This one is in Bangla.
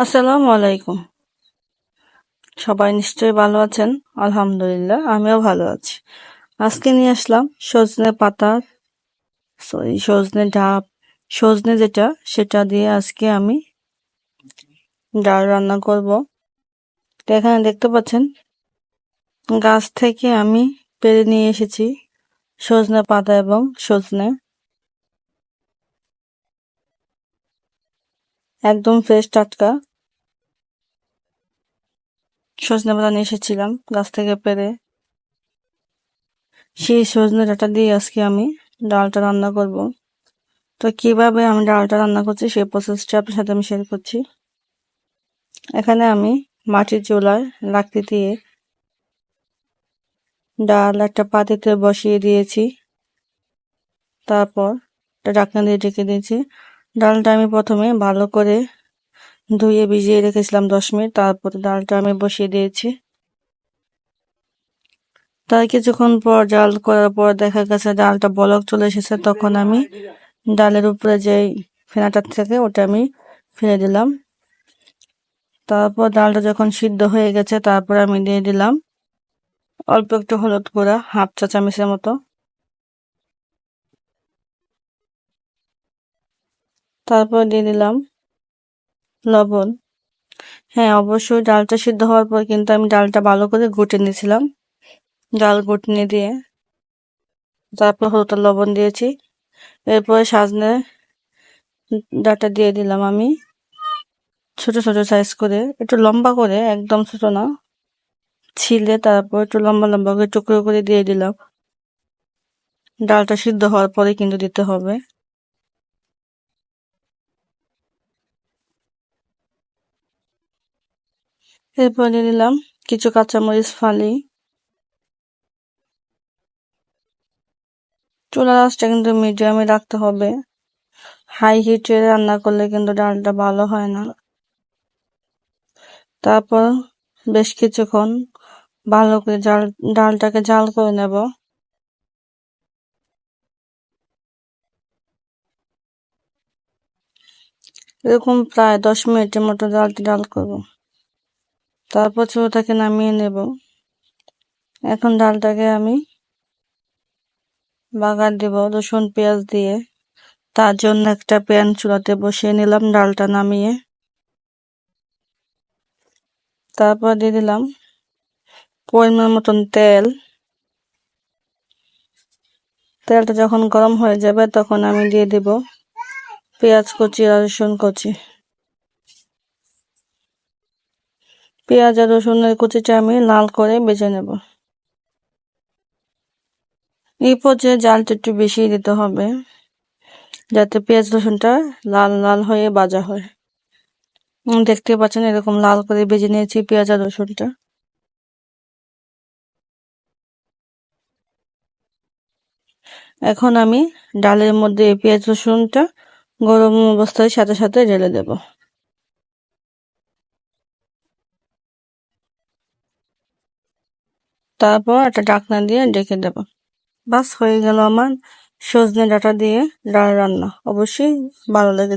আসসালামু আলাইকুম। সবাই নিশ্চয়ই ভালো আছেন? আলহামদুলিল্লাহ, আমিও ভালো আছি। আজকে নিয়ে আসলাম সজনে পাতা, সজনে ডাব, সজনে সেটা দিয়ে আজকে আমি ডাল রান্না করব। তো এখানে দেখতে পাচ্ছেন গাছ থেকে আমি পেড়ে নিয়ে এসেছি সজনে পাতা এবং সজনে, একদম ফ্রেশ টাটকা সজনে পাতা নিয়ে এসেছিলাম গাছ থেকে পেড়ে। সেই সজনে ডাঁটা দিয়ে আজকে আমি ডালটা রান্না করব। তো কিভাবে আমি ডালটা রান্না করছি সেই প্রসেসটা আপনার সাথে আমি শেয়ার করছি। এখানে আমি মাটির চুলায় লাকড়ি দিয়ে ডাল একটা পাতিতে বসিয়ে দিয়েছি। তারপর ঢাকনা দিয়ে ঢেকে দিয়েছি। ডালটা আমি প্রথমে ভালো করে ধুয়ে ভিজিয়ে রেখেছিলাম 10 মিনিট। তারপরে ডালটা আমি বসিয়ে দিয়েছি। তার কিছুক্ষণ পর জাল করার পর দেখা গেছে ডালটা বলক চলে এসেছে। তখন আমি ডালের উপরে যে ফেনাটা থাকে ওটা আমি ফেলে দিলাম। তারপর ডালটা যখন সিদ্ধ হয়ে গেছে তারপর আমি দিয়ে দিলাম অল্প একটু হলুদ গুঁড়া, 1/2 চা চামচের মতো। তারপর দিয়ে দিলাম লবণ। হ্যাঁ, অবশ্যই ডালটা সিদ্ধ হওয়ার পর কিন্তু আমি ডালটা ভালো করে ঘুটে নিয়েছিলাম। ডাল ঘুটনি দিয়ে তারপর হলুদ আর লবণ দিয়েছি। এরপরে সজনে ডাঁটা দিয়ে দিলাম আমি ছোট ছোট সাইজ করে, একটু লম্বা করে, একদম ছোট না, ছিলে তারপর একটু লম্বা লম্বা করে টুকরো করে দিয়ে দিলাম। ডালটা সিদ্ধ হওয়ার পরে কিন্তু দিতে হবে। এরপর দিয়ে দিলাম কিছু কাঁচামরিচ ফালি। চুলার আঁচটা কিন্তু মিডিয়ামে রাখতে হবে। হাই হিটে রান্না করলে কিন্তু ডালটা ভালো হয় না। তারপর বেশ কিছুক্ষণ ভালো করে ডালটাকে জাল করে নেব। এরকম প্রায় 10 মিনিটের মতো ডালটা জাল করব। তারপর চুলাটাকে নামিয়ে নেব। এখন ডালটাকে আমি বাগার দিব রসুন পেঁয়াজ দিয়ে। তার জন্য একটা প্যান চুলাতে বসিয়ে নিলাম ডালটা নামিয়ে। তারপর দিয়ে দিলাম পরিমাণ মতন তেল। তেলটা যখন গরম হয়ে যাবে তখন আমি দিয়ে দিব পেঁয়াজ কুচি আর রসুন কুচি। পেঁয়াজ আর রসুনের কুচিটা আমি লাল করে ভেজে নেব। এই পর্যায়ে জালটা একটু বেশি দিতে হবে যাতে পেঁয়াজ রসুনটা লাল লাল হয়ে ভাজা হয়। দেখতে পাচ্ছেন এরকম লাল করে ভেজে নিয়েছি পেঁয়াজ আর রসুনটা। এখন আমি ডালের মধ্যে পেঁয়াজ রসুনটা গরম অবস্থায় সাথে সাথে ঢেলে দেব। তারপর একটা ঢাকনা দিয়ে ঢেকে দেব। বাস হয়ে গেল আমার সজনে ডাঁটা দিয়ে ডাল রান্না। অবশ্যই ভালো লেগেছে।